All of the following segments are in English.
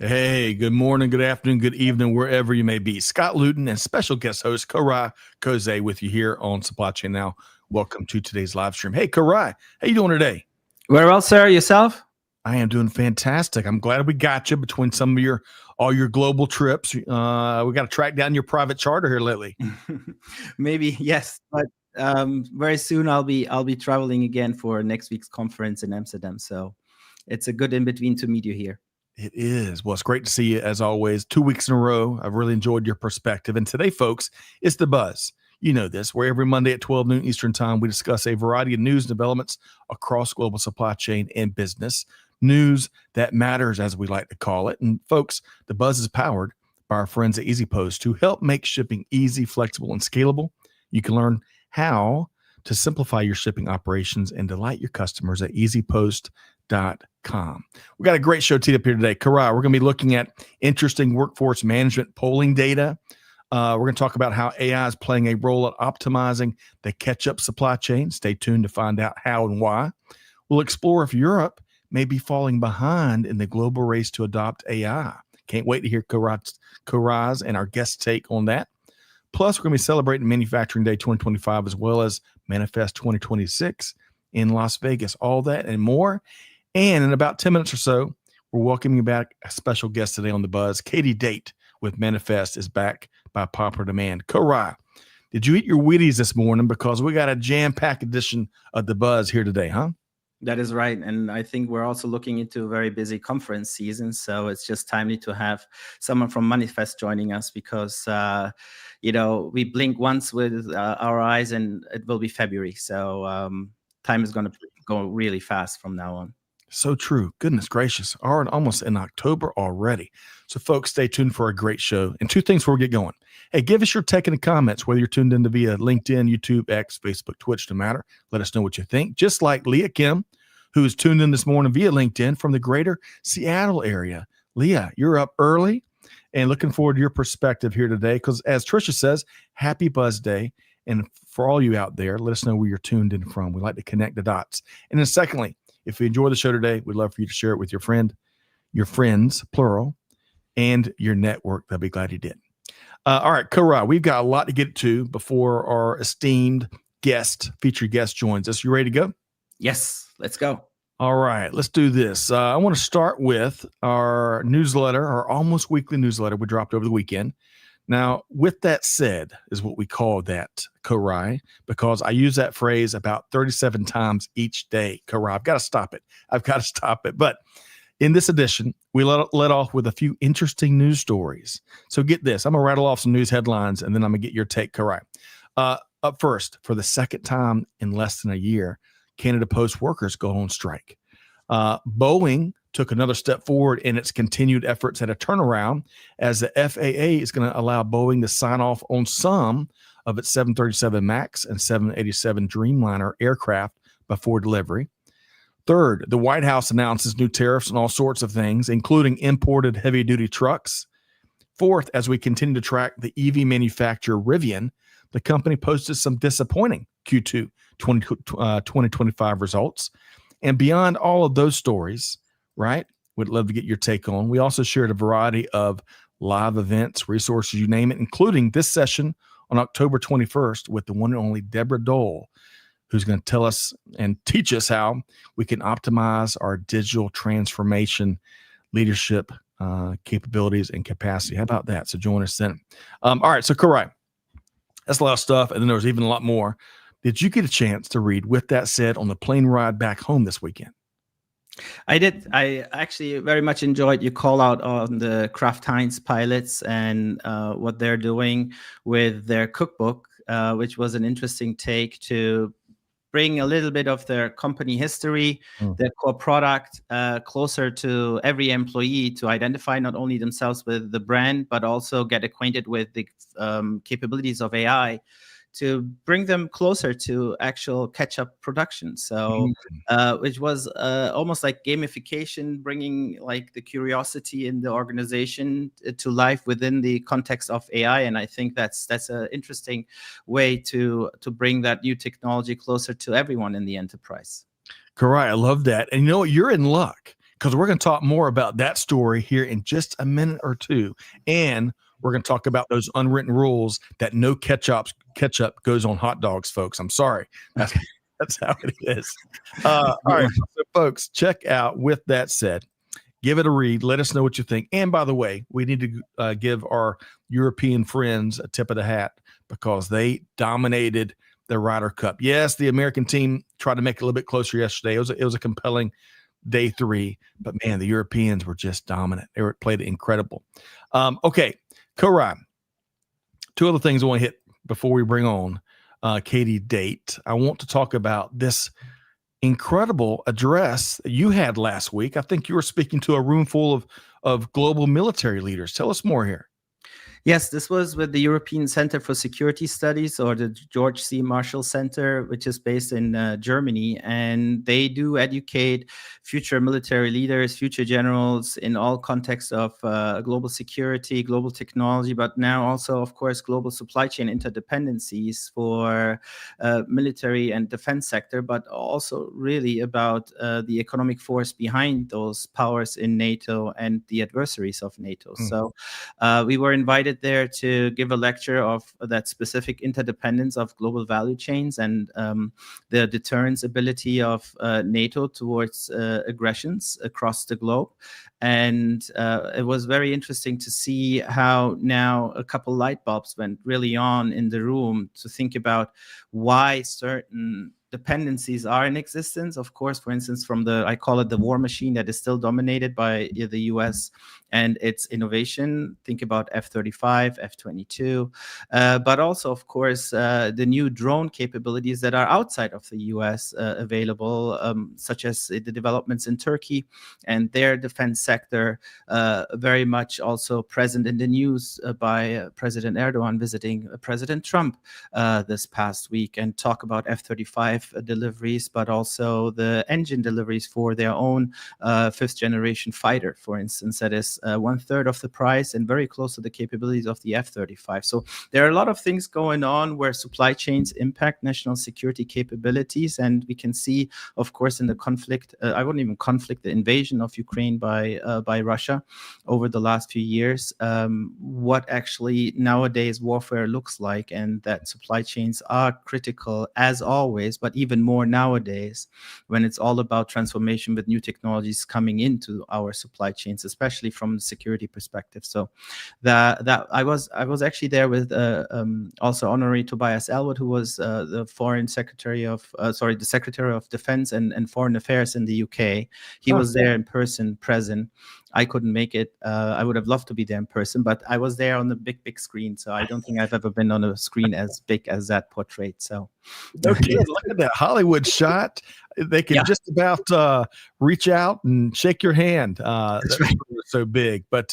Hey, good morning, good afternoon, good evening, wherever you may be. Scott Luton and special guest host Koray Kose with you here on Supply Chain Now. Welcome to today's live stream. Hey, Koray, how you doing today? Very well, sir. Yourself? I am doing fantastic. I'm glad we got you between some of all your global trips. We got to track down your private charter here lately. Maybe yes, but very soon I'll be traveling again for next week's conference in Amsterdam. So it's a good in between to meet you here. It is. Well, it's great to see you as always. 2 weeks in a row. I've really enjoyed your perspective. And today, folks, it's The Buzz. You know this, where every Monday at 12 noon Eastern Time, we discuss a variety of news and developments across global supply chain and business. News that matters, as we like to call it. And folks, The Buzz is powered by our friends at EasyPost, who help make shipping easy, flexible, and scalable. You can learn how to simplify your shipping operations and delight your customers at easypost.com. We got a great show teed up here today. Koray, we're going to be looking at interesting workforce management polling data. We're going to talk about how AI is playing a role at optimizing the catch-up supply chain. Stay tuned to find out how and why. We'll explore if Europe may be falling behind in the global race to adopt AI. Can't wait to hear Koray's and our guest take on that. Plus, we're going to be celebrating Manufacturing Day 2025 as well as Manifest 2026 in Las Vegas. All that and more. And in about 10 minutes or so, we're welcoming back a special guest today on The Buzz. Katie Date with Manifest is back by popular demand. Koray, did you eat your Wheaties this morning? Because we got a jam-packed edition of The Buzz here today, huh? That is right. And I think we're also looking into a very busy conference season. So it's just timely to have someone from Manifest joining us because, we blink once with our eyes and it will be February. So time is going to go really fast from now on. So true. Goodness gracious. Almost in October already. So folks, stay tuned for a great show. And two things before we get going. Hey, give us your take in the comments, whether you're tuned in via LinkedIn, YouTube, X, Facebook, Twitch, no matter. Let us know what you think. Just like Leah Kim, who is tuned in this morning via LinkedIn from the greater Seattle area. Leah, you're up early and looking forward to your perspective here today. Because as Tricia says, happy Buzz Day. And for all you out there, let us know where you're tuned in from. We like to connect the dots. And then secondly, if you enjoy the show today, we'd love for you to share it with your friends, plural, and your network. They'll be glad you did. All right, Koray, we've got a lot to get to before our esteemed featured guest joins us. You ready to go? Yes, let's go. All right, let's do this. I want to start with our newsletter, our almost weekly newsletter we dropped over the weekend. Now, with that said, is what we call that, Koray, because I use that phrase about 37 times each day. Koray, I've got to stop it. But in this edition, we let off with a few interesting news stories. So get this. I'm going to rattle off some news headlines, and then I'm going to get your take, Koray. Up first, for the second time in less than a year, Canada Post workers go on strike. Boeing took another step forward in its continued efforts at a turnaround as the FAA is going to allow Boeing to sign off on some of its 737 MAX and 787 Dreamliner aircraft before delivery. Third, the White House announces new tariffs on all sorts of things, including imported heavy-duty trucks. Fourth, as we continue to track the EV manufacturer Rivian, the company posted some disappointing Q2 2025 results. And beyond all of those stories, right, we'd love to get your take on. We also shared a variety of live events, resources, you name it, including this session on October 21st with the one and only Deborah Dole, who's going to tell us and teach us how we can optimize our digital transformation leadership capabilities and capacity. How about that? So join us then. All right, so Koray, that's a lot of stuff, and then there was even a lot more. Did you get a chance to read With That Said on the plane ride back home this weekend? I did. I actually very much enjoyed your call out on the Kraft Heinz pilots and what they're doing with their cookbook, which was an interesting take to bring a little bit of their company history, their core product closer to every employee to identify not only themselves with the brand, but also get acquainted with the capabilities of AI to bring them closer to actual catch-up production. So, which was almost like gamification, bringing like the curiosity in the organization to life within the context of AI. And I think that's an interesting way to bring that new technology closer to everyone in the enterprise. Koray, I love that. And you know what? You're in luck because we're going to talk more about that story here in just a minute or two. And we're going to talk about those unwritten rules that no ketchup goes on hot dogs, folks. I'm sorry. That's how it is. All right. So, folks, check out With That Said. Give it a read. Let us know what you think. And by the way, we need to give our European friends a tip of the hat because they dominated the Ryder Cup. Yes, the American team tried to make it a little bit closer yesterday. It was a compelling day 3, but man, the Europeans were just dominant. They played incredible. Okay, Koray, 2 other things I want to hit before we bring on Katie Date. I want to talk about this incredible address that you had last week. I think you were speaking to a room full of global military leaders. Tell us more here. Yes, this was with the European Center for Security Studies, or the George C. Marshall Center, which is based in Germany. And they do educate future military leaders, future generals in all contexts of global security, global technology, but now also, of course, global supply chain interdependencies for military and defense sector, but also really about the economic force behind those powers in NATO and the adversaries of NATO. So we were invited there to give a lecture of that specific interdependence of global value chains and the deterrence ability of NATO towards aggressions across the globe. And it was very interesting to see how now a couple light bulbs went really on in the room to think about why certain dependencies are in existence. Of course, for instance, from I call it the war machine that is still dominated by the US and its innovation. Think about F-35, F-22, but also, of course, the new drone capabilities that are outside of the US available, such as the developments in Turkey and their defense sector, very much also present in the news by President Erdogan visiting President Trump this past week and talk about F-35 deliveries, but also the engine deliveries for their own 5th generation fighter, for instance, that is 1/3 of the price and very close to the capabilities of the F-35. So there are a lot of things going on where supply chains impact national security capabilities. And we can see, of course, in the conflict, the invasion of Ukraine by Russia over the last few years, what actually nowadays warfare looks like, and that supply chains are critical as always, but even more nowadays when it's all about transformation with new technologies coming into our supply chains, especially from the security perspective. So that I was actually there with also Honorary Tobias Elwood, who was the Secretary of Defense and Foreign Affairs in the UK. He was there in person, present. I couldn't make it. I would have loved to be there in person, but I was there on the big screen. So I don't think I've ever been on a screen as big as that portrayed. So okay, look at that Hollywood shot. They can just about reach out and shake your hand. That's right. So big, but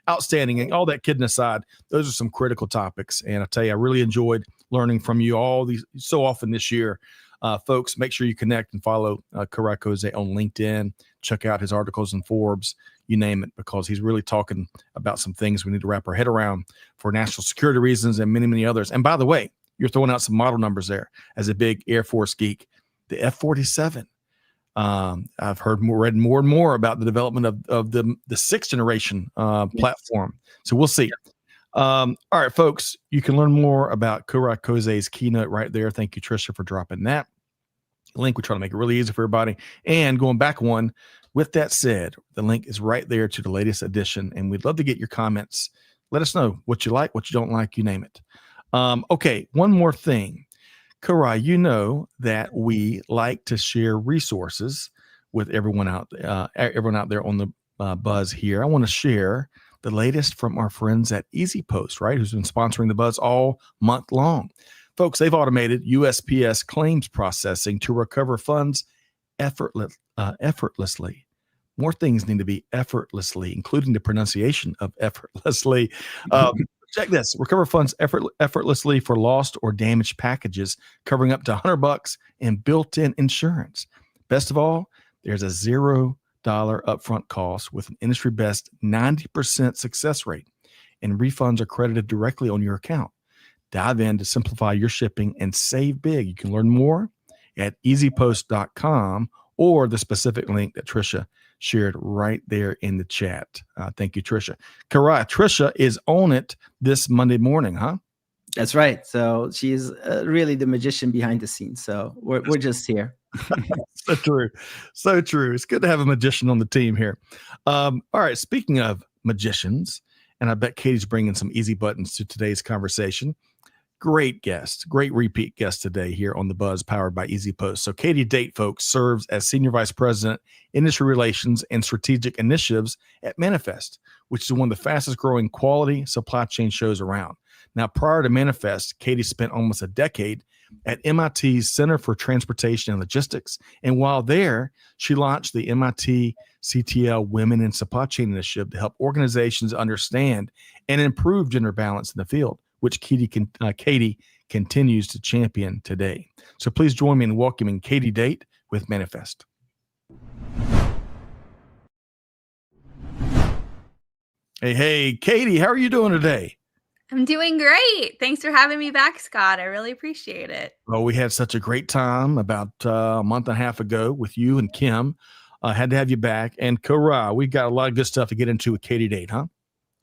outstanding. And all that kidding aside, those are some critical topics. And I tell you, I really enjoyed learning from you all these so often this year. Folks, make sure you connect and follow Koray Kose on LinkedIn. Check out his articles in Forbes, you name it, because he's really talking about some things we need to wrap our head around for national security reasons and many, many others. And by the way, you're throwing out some model numbers there as a big Air Force geek. The F-47. I've read more and more about the development of the 6th generation platform. So we'll see. All right, folks, you can learn more about Koray Kose's keynote right there. Thank you, Trisha, for dropping that link. We try to make it really easy for everybody. And going back one, with that said, the link is right there to the latest edition. And we'd love to get your comments. Let us know what you like, what you don't like, you name it. Okay, one more thing. Koray, you know that we like to share resources with everyone out there on the buzz here. I want to share the latest from our friends at EasyPost, right, who's been sponsoring the buzz all month long. Folks, they've automated USPS claims processing to recover funds effortlessly. More things need to be effortlessly, including the pronunciation of effortlessly. Check this. Recover funds effortlessly for lost or damaged packages, covering up to $100 in built-in insurance. Best of all, there's a $0 upfront cost with an industry best 90% success rate, and refunds are credited directly on your account. Dive in to simplify your shipping and save big. You can learn more at easypost.com or the specific link that Trisha shared right there in the chat. Thank you, Trisha. Koray, Trisha is on it this Monday morning, huh? That's right. So she's really the magician behind the scenes. So we're just here. So true. So true. It's good to have a magician on the team here. All right. Speaking of magicians, and I bet Katie's bringing some easy buttons to today's conversation. Great guest, great repeat guest today here on The Buzz, powered by EasyPost. So Katie Date, folks, serves as Senior Vice President, Industry Relations and Strategic Initiatives at Manifest, which is one of the fastest growing quality supply chain shows around. Now, prior to Manifest, Katie spent almost a decade at MIT's Center for Transportation and Logistics. And while there, she launched the MIT CTL Women in Supply Chain Initiative to help organizations understand and improve gender balance in the field, which Katie continues to champion today. So please join me in welcoming Katie Date with Manifest. Hey, Katie, how are you doing today? I'm doing great. Thanks for having me back, Scott. I really appreciate it. Well, we had such a great time about a month and a half ago with you and Kim. Had to have you back. And Koray, we've got a lot of good stuff to get into with Katie Date, huh?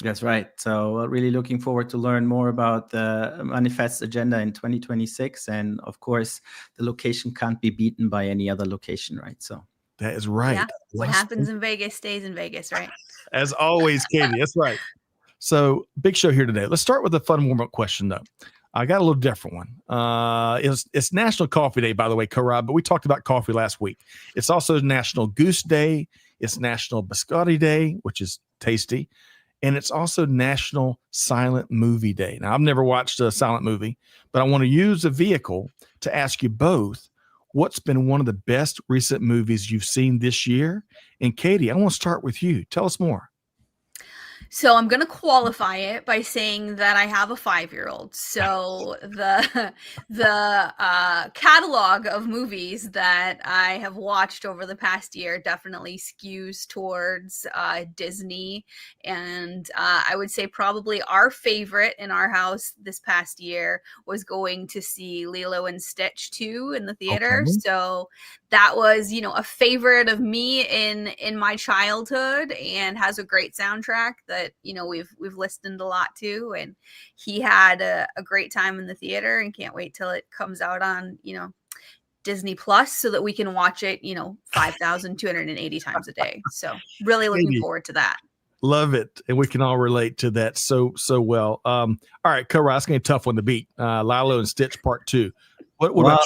That's right. So really looking forward to learn more about the Manifest agenda in 2026. And of course, the location can't be beaten by any other location, right? So that is right. Yeah. What happens in Vegas stays in Vegas, right? As always, Katie, that's right. So big show here today. Let's start with a fun warm-up question, though. I got a little different one. It's National Coffee Day, by the way, Koray, but we talked about coffee last week. It's also National Goose Day. It's National Biscotti Day, which is tasty. And it's also National Silent Movie Day. Now, I've never watched a silent movie, but I want to use a vehicle to ask you both, what's been one of the best recent movies you've seen this year? And Katie, I want to start with you. Tell us more. So I'm going to qualify it by saying that I have a 5-year-old. So the catalog of movies that I have watched over the past year definitely skews towards Disney. And I would say probably our favorite in our house this past year was going to see Lilo and Stitch 2 in the theater. Okay. So that was, a favorite of me in my childhood, and has a great soundtrack that we've listened a lot to, and he had a great time in the theater and can't wait till it comes out on Disney Plus so that we can watch it 5,280 times a day. So really looking forward to that. Love it. And we can all relate to that so well. All right, Koray, it's going to be a tough one to beat. Lilo and Stitch Part 2. What about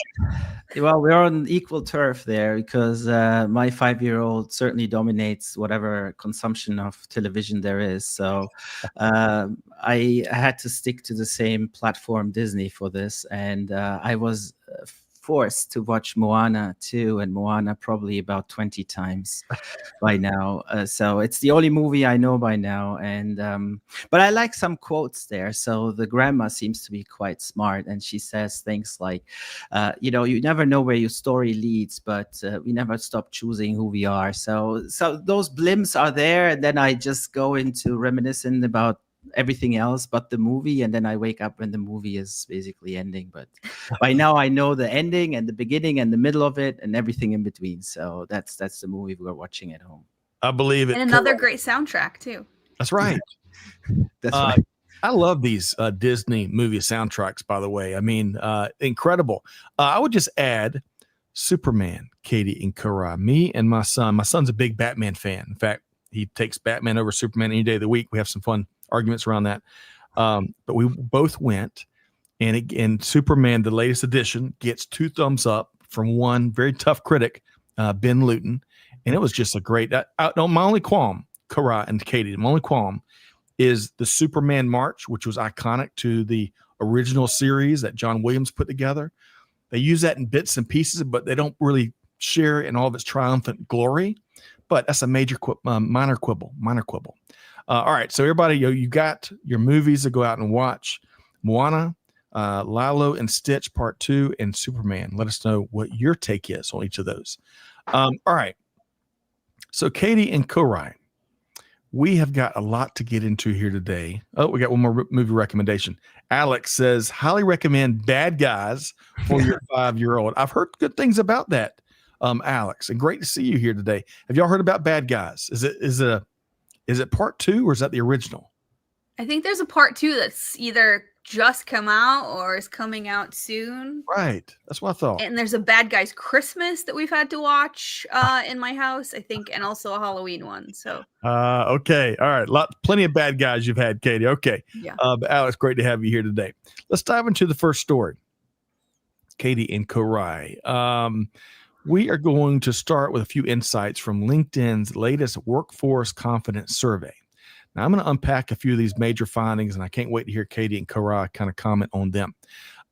you? Well, we're on equal turf there, because my 5-year-old certainly dominates whatever consumption of television there is. So I had to stick to the same platform, Disney, for this. And I was forced to watch Moana 2 and Moana probably about 20 times by now. So it's the only movie I know by now. And but I like some quotes there. So the grandma seems to be quite smart, and she says things like, you never know where your story leads, but we never stop choosing who we are. So those blimps are there, and then I just go into reminiscing about everything else but the movie, and then I wake up when the movie is basically ending. But by now I know the ending and the beginning and the middle of it and everything in between. So that's the movie we're watching at home. I believe it. And another great soundtrack too. That's right. That's right. I love these Disney movie soundtracks, by the way. I mean, incredible. I would just add Superman, Katie and Koray. Me and my son. My son's a big Batman fan. In fact, he takes Batman over Superman any day of the week. We have some fun arguments around that. But we both went, and Superman, the latest edition, gets 2 thumbs up from one very tough critic, Ben Luton. And it was just a great, my only qualm, Koray and Katie, my only qualm is the Superman March, which was iconic to the original series that John Williams put together. They use that in bits and pieces, but they don't really share it in all of its triumphant glory. But that's a major minor quibble. All right, so everybody, you got your movies to go out and watch. Moana, Lilo and Stitch Part 2, and Superman. Let us know what your take is on each of those. All right, so Katie and Koray, we have got a lot to get into here today. Oh, we got one more movie recommendation. Alex says, highly recommend Bad Guys for your 5-year-old. I've heard good things about that. Alex, and great to see you here today. Have y'all heard about Bad Guys? Is it part 2 or is that the original? I think there's a part 2 that's either just come out or is coming out soon. Right. That's what I thought. And there's a Bad Guys Christmas that we've had to watch in my house, I think, and also a Halloween one. So okay. All right. Plenty of Bad Guys you've had, Katie. Okay. yeah. But Alex, great to have you here today. Let's dive into the first story. Katie and Koray. We are going to start with a few insights from LinkedIn's latest workforce confidence survey. Now, I'm going to unpack a few of these major findings, and I can't wait to hear Katie and Koray kind of comment on them.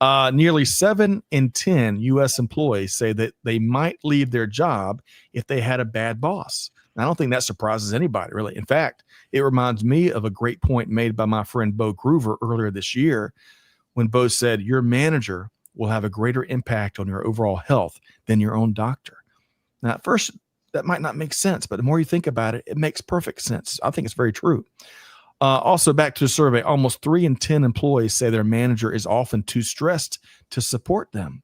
Nearly 7 in 10 U.S. employees say that they might leave their job if they had a bad boss. I don't think that surprises anybody, really. In fact, it reminds me of a great point made by my friend Bo Groover earlier this year when Bo said, your manager will have a greater impact on your overall health than your own doctor. Now, at first, that might not make sense, but the more you think about it, it makes perfect sense. I think it's very true. Also, back to the survey, almost 3 in 10 employees say their manager is often too stressed to support them.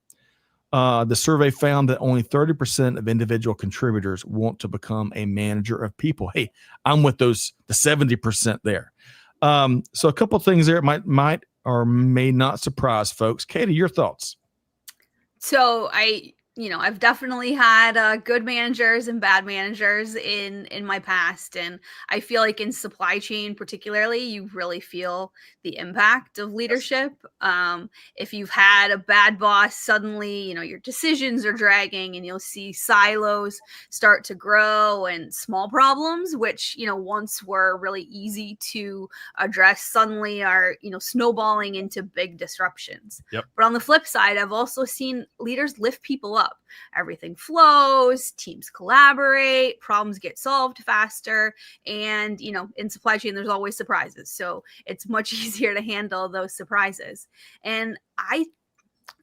The survey found that only 30% of individual contributors want to become a manager of people. Hey, I'm with the 70% there. So a couple of things there might or may not surprise folks. Katie, your thoughts? So I've definitely had good managers and bad managers in my past. And I feel like in supply chain particularly, you really feel the impact of leadership. If you've had a bad boss, suddenly, your decisions are dragging and you'll see silos start to grow and small problems, which, once were really easy to address, suddenly are, snowballing into big disruptions. Yep. But on the flip side, I've also seen leaders lift people up. Everything flows, teams collaborate, problems get solved faster. And, in supply chain, there's always surprises. So it's much easier to handle those surprises. And I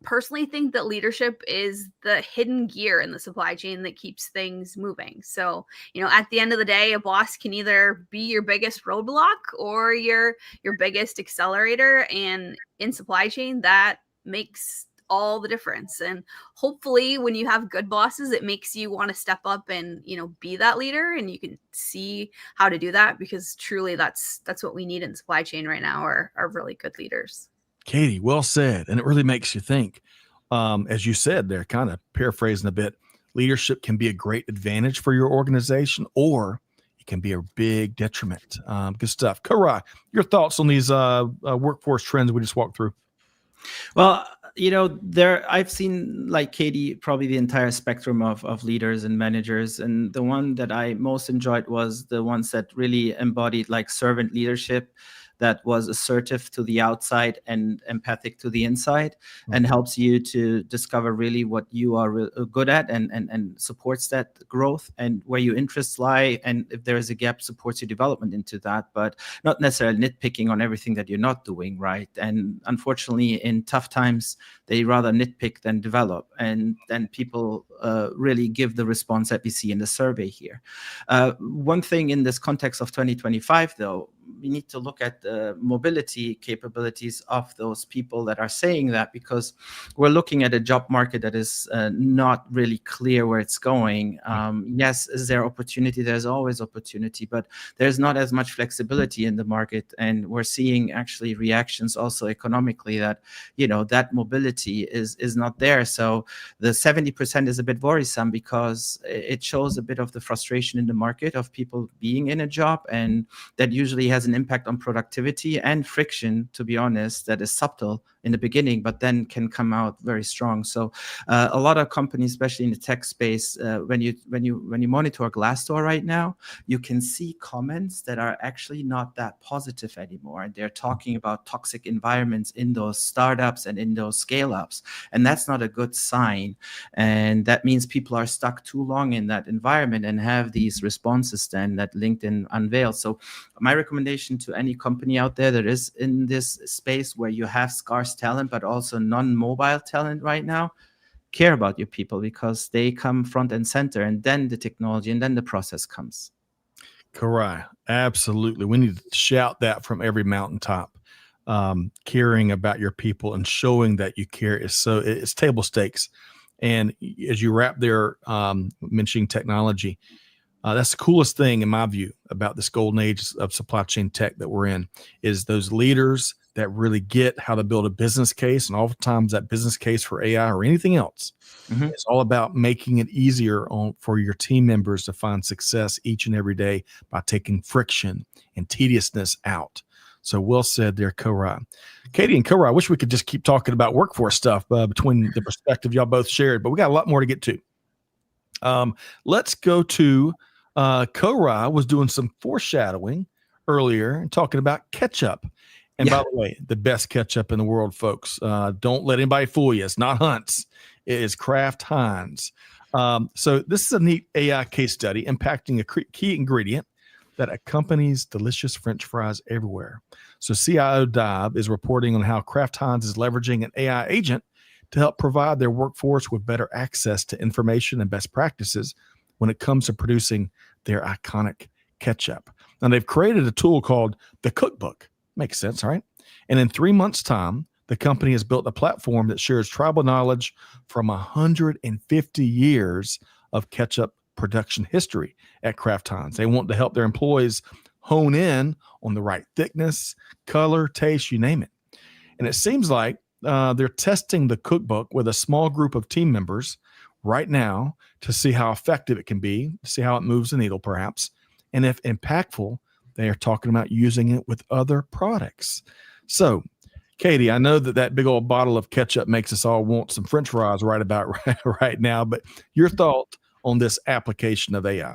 personally think that leadership is the hidden gear in the supply chain that keeps things moving. So, at the end of the day, a boss can either be your biggest roadblock or your biggest accelerator. And in supply chain, that makes all the difference. And hopefully when you have good bosses, it makes you want to step up and, be that leader, and you can see how to do that, because truly that's what we need in supply chain right now are really good leaders. Katie, well said. And it really makes you think. As you said, they're kind of paraphrasing a bit. Leadership can be a great advantage for your organization, or it can be a big detriment. Good stuff. Koray, your thoughts on these workforce trends we just walked through? Well, I've seen, like Katie, probably the entire spectrum of leaders and managers. And the one that I most enjoyed was the ones that really embodied like servant leadership, that was assertive to the outside and empathic to the inside, and helps you to discover really what you are good at and supports that growth and where your interests lie. And if there is a gap, supports your development into that, but not necessarily nitpicking on everything that you're not doing right. And unfortunately, in tough times, they rather nitpick than develop. And then people really give the response that we see in the survey here. One thing in this context of 2025, though, we need to look at the mobility capabilities of those people that are saying that, because we're looking at a job market that is not really clear where it's going. Yes, is there opportunity? There's always opportunity, but there's not as much flexibility in the market. And we're seeing actually reactions also economically that, that mobility is not there. So the 70% is a bit worrisome, because it shows a bit of the frustration in the market of people being in a job, and that usually has an impact on productivity and friction, to be honest, that is subtle in the beginning, but then can come out very strong. So a lot of companies, especially in the tech space, when you monitor Glassdoor right now, you can see comments that are actually not that positive anymore. And they're talking about toxic environments in those startups and in those scale-ups. And that's not a good sign. And that means people are stuck too long in that environment and have these responses then that LinkedIn unveils. So my recommendation to any company out there that is in this space where you have scarce talent, but also non-mobile talent right now, care about your people, because they come front and center, and then the technology and then the process comes. Koray, absolutely. We need to shout that from every mountaintop. Caring about your people and showing that you care it's table stakes. And as you wrap there, mentioning technology, that's the coolest thing in my view about this golden age of supply chain tech that we're in, is those leaders that really get how to build a business case. And oftentimes that business case for AI or anything else, it's all about making it easier for your team members to find success each and every day by taking friction and tediousness out. So well said there, Koray. Katie and Koray, I wish we could just keep talking about workforce stuff between the perspective y'all both shared, but we got a lot more to get to. Let's go to Koray was doing some foreshadowing earlier and talking about ketchup. And by the way, the best ketchup in the world, folks. Don't let anybody fool you. It's not Hunt's. It is Kraft Heinz. So this is a neat AI case study impacting a key ingredient that accompanies delicious French fries everywhere. So CIO Dive is reporting on how Kraft Heinz is leveraging an AI agent to help provide their workforce with better access to information and best practices when it comes to producing their iconic ketchup. Now, they've created a tool called the Cookbook. Makes sense, right? And in 3 months' time, the company has built a platform that shares tribal knowledge from 150 years of ketchup production history at Kraft Heinz. They want to help their employees hone in on the right thickness, color, taste, you name it. And it seems like they're testing the cookbook with a small group of team members right now to see how effective it can be, to see how it moves the needle perhaps, and if impactful, they are talking about using it with other products. So, Katie, I know that big old bottle of ketchup makes us all want some French fries right now, but your thought on this application of AI?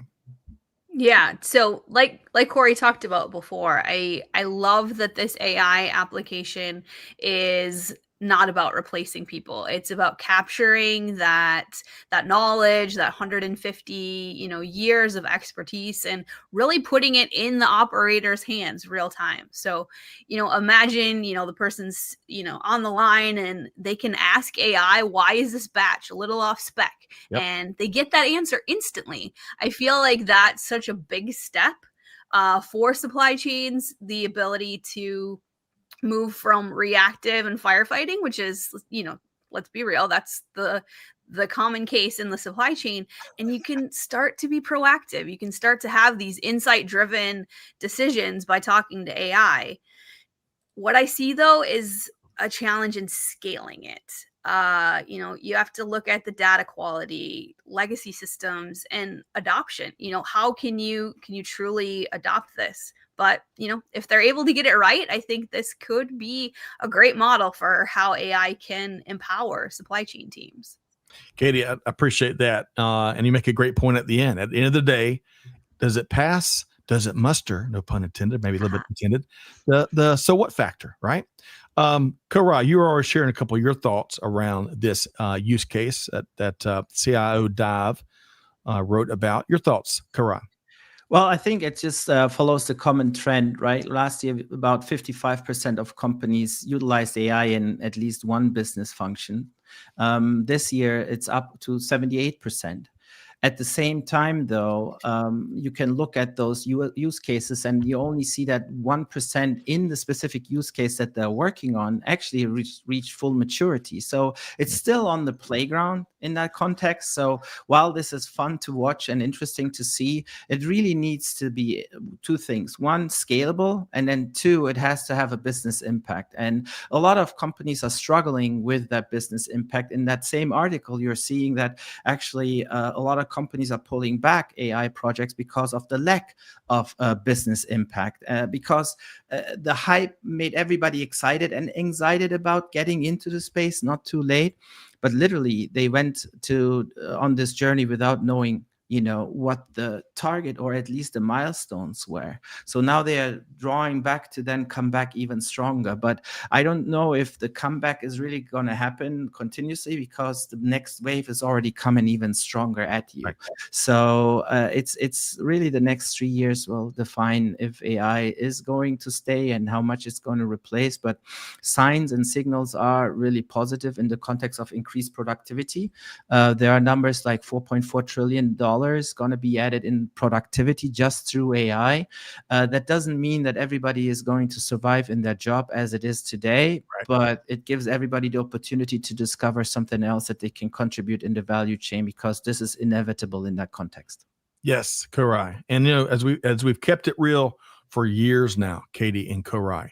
Yeah. So like Koray talked about before, I love that this AI application is not about replacing people. It's about capturing that knowledge, that 150, years of expertise, and really putting it in the operator's hands real time. So, imagine, the person's, on the line and they can ask AI, why is this batch a little off spec? Yep. And they get that answer instantly. I feel like that's such a big step for supply chains, the ability to move from reactive and firefighting, which is, let's be real, that's the common case in the supply chain. And you can start to be proactive. You can start to have these insight driven decisions by talking to AI. What I see though is a challenge in scaling it. You have to look at the data quality, legacy systems, and adoption. How can you truly adopt this? But, if they're able to get it right, I think this could be a great model for how AI can empower supply chain teams. Katie, I appreciate that. And you make a great point at the end. At the end of the day, does it pass? Does it muster? No pun intended, maybe a little bit intended. The so what factor, right? Koray, you were already sharing a couple of your thoughts around this use case that CIO Dive wrote about. Your thoughts, Koray? Well, I think it just follows the common trend, right? Last year, about 55% of companies utilized AI in at least one business function. This year, it's up to 78%. At the same time, though, you can look at those use cases and you only see that 1% in the specific use case that they're working on actually reach full maturity. So it's still on the playground in that context. So while this is fun to watch and interesting to see, it really needs to be two things. One, scalable, and then two, it has to have a business impact. And a lot of companies are struggling with that business impact. In that same article, you're seeing that actually a lot of companies are pulling back AI projects because of the lack of business impact, because the hype made everybody excited and excited about getting into the space, not too late. But literally, they went on this journey without knowing, what the target or at least the milestones were. So now they are drawing back to then come back even stronger. But I don't know if the comeback is really going to happen continuously, because the next wave is already coming even stronger at you. Right. So it's really the next 3 years will define if AI is going to stay and how much it's going to replace. But signs and signals are really positive in the context of increased productivity. There are numbers like $4.4 trillion dollars going to be added in productivity just through AI. That doesn't mean that everybody is going to survive in their job as it is today, but it gives everybody the opportunity to discover something else that they can contribute in the value chain, because this is inevitable in that context. Yes, Koray. And as we've kept it real for years now, Katie and Koray.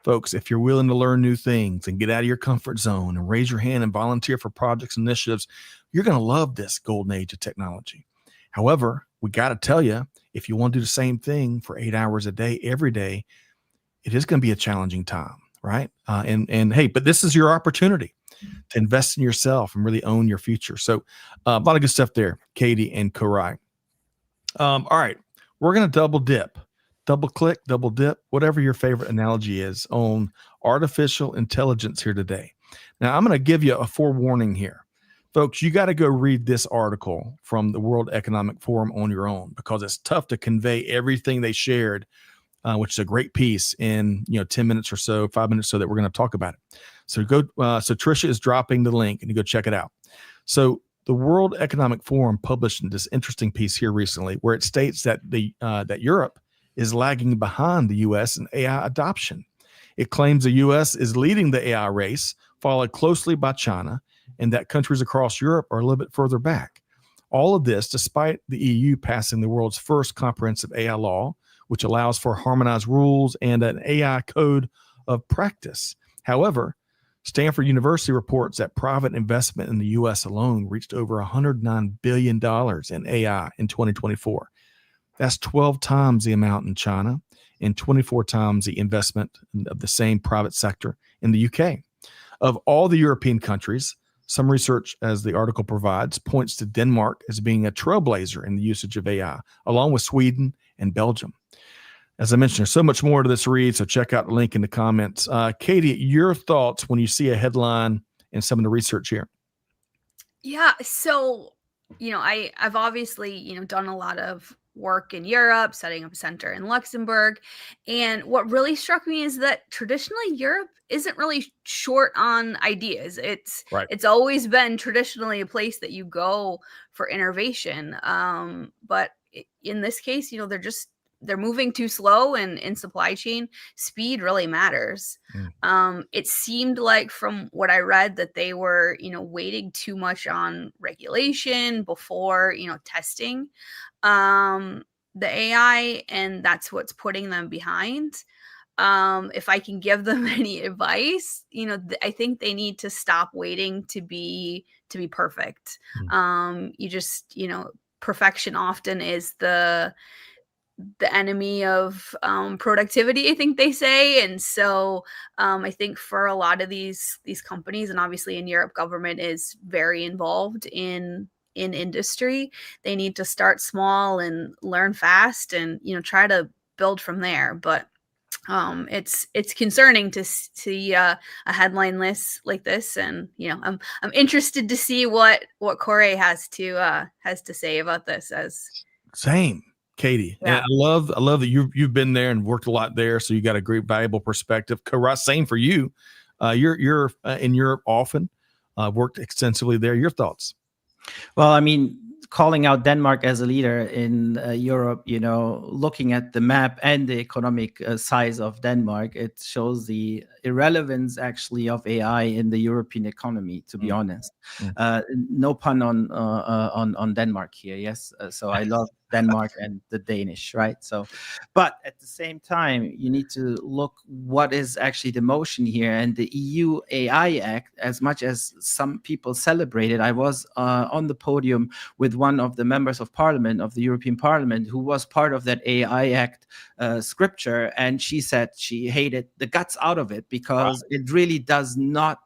Folks, if you're willing to learn new things and get out of your comfort zone and raise your hand and volunteer for projects and initiatives, you're going to love this golden age of technology. However, we got to tell you, if you want to do the same thing for 8 hours a day, every day, it is going to be a challenging time, right? And hey, but this is your opportunity to invest in yourself and really own your future. So a lot of good stuff there, Katie and Koray. All right, we're going to double dip, double click, double dip, whatever your favorite analogy is, on artificial intelligence here today. Now, I'm going to give you a forewarning here. Folks, you got to go read this article from the World Economic Forum on your own, because it's tough to convey everything they shared, which is a great piece, in 10 minutes or so, 5 minutes, so that we're going to talk about it. So so Tricia is dropping the link, and you go check it out. So the World Economic Forum published this interesting piece here recently, where it states that that Europe is lagging behind the U.S. in AI adoption. It claims the U.S. is leading the AI race, followed closely by China, and that countries across Europe are a little bit further back. All of this despite the EU passing the world's first comprehensive AI law, which allows for harmonized rules and an AI code of practice. However, Stanford University reports that private investment in the U.S. alone reached over $109 billion in AI in 2024. That's 12 times the amount in China and 24 times the investment of the same private sector in the UK. Of all the European countries, some research, as the article provides, points to Denmark as being a trailblazer in the usage of AI, along with Sweden and Belgium. As I mentioned, there's so much more to this read, so check out the link in the comments. Katie, your thoughts when you see a headline and some of the research here? Yeah, so I've obviously done a lot of work in Europe, setting up a center in Luxembourg, and what really struck me is that traditionally Europe isn't really short on ideas. It's always been traditionally a place that you go for innovation, but in this case, they're moving too slow, and in supply chain, speed really matters. It seemed like, from what I read, that they were, waiting too much on regulation before, testing the AI, and that's what's putting them behind. If I can give them any advice, I think they need to stop waiting to be perfect. Perfection often is the enemy of productivity, I think they say. And so I think for a lot of these companies, and obviously in Europe, government is very involved in industry. They need to start small and learn fast, and try to build from there. But it's concerning to see a headline list like this, and I'm interested to see what Koray has to say about this. Same, Katie. Yeah. And I love that you've been there and worked a lot there, so you got a great valuable perspective. Koray, same for you. You're in Europe often, worked extensively there. Your thoughts? Well, I mean, calling out Denmark as a leader in Europe, looking at the map and the economic size of Denmark, it shows the irrelevance actually of AI in the European economy, to be honest. No pun on Denmark here. Yes. So I love Denmark and the Danish, right? So, but at the same time, you need to look what is actually the motion here. And the EU AI Act, as much as some people celebrate it, I was on the podium with one of the members of parliament of the European Parliament who was part of that AI Act scripture, and she said she hated the guts out of it because it really does not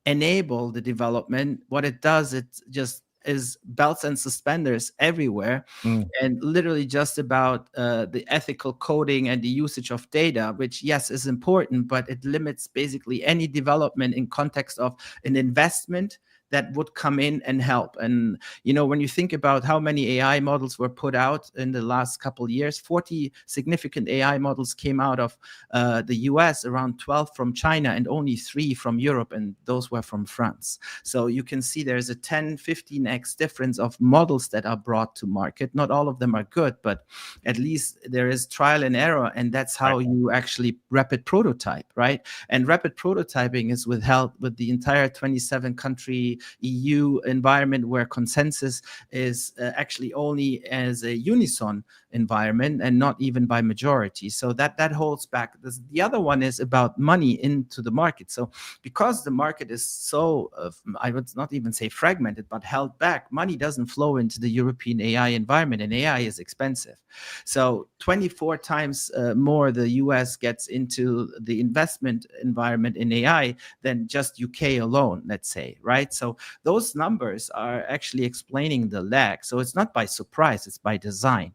enable the development. What it does, it just is belts and suspenders everywhere, and literally just about the ethical coding and the usage of data, which yes is important, but it limits basically any development in context of an investment that would come in and help. And, you know, when you think about how many AI models were put out in the last couple of years, 40 significant AI models came out of the US, around 12 from China, and only 3 from Europe, and those were from France. So you can see there's a 10, 15x difference of models that are brought to market. Not all of them are good, but at least there is trial and error, and that's how you actually rapid prototype, right? And rapid prototyping is withheld with the entire 27 country EU environment, where consensus is actually only as a unison environment and not even by majority. So that holds back. The other one is about money into the market. So because the market is so, I would not even say fragmented, but held back, money doesn't flow into the European AI environment, and AI is expensive. So 24 times more the US gets into the investment environment in AI than just UK alone, let's say, right? So those numbers are actually explaining the lag. So it's not by surprise, it's by design.